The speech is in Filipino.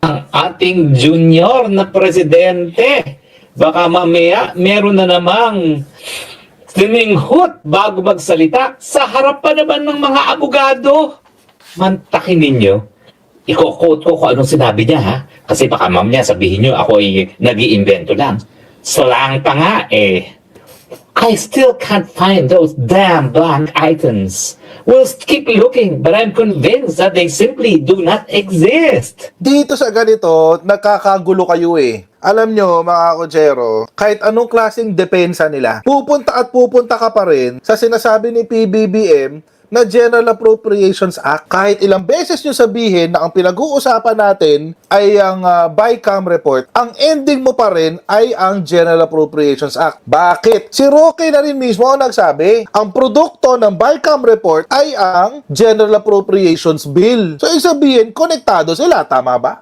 ang ating junior na presidente. Baka mamaya meron na namang sininghot bago magsalita sa harap pa naman ng mga abogado. Mantakin ninyo. Iko-quote ko kung anong sinabi niya, ha? Kasi baka mamaya sabihin nyo ako ay nag-iimbento lang. Slang pa nga eh. I still can't find those damn blank items. We'll keep looking, but I'm convinced that they simply do not exist. Dito sa ganito, nagkakagulo kayo eh. Alam nyo, mga kotsero, kahit anong klaseng depensa nila, pupunta ka pa rin sa sinasabi ni PBBM na General Appropriations Act. Kahit ilang beses nyo sabihin na ang pinag-uusapan natin ay ang BICAM report, ang ending mo pa rin ay ang General Appropriations Act. Bakit? Si Roque na rin mismo ang nagsabi, ang produkto ng BICAM report ay ang General Appropriations Bill. So, isabihin, konektado sila, tama ba?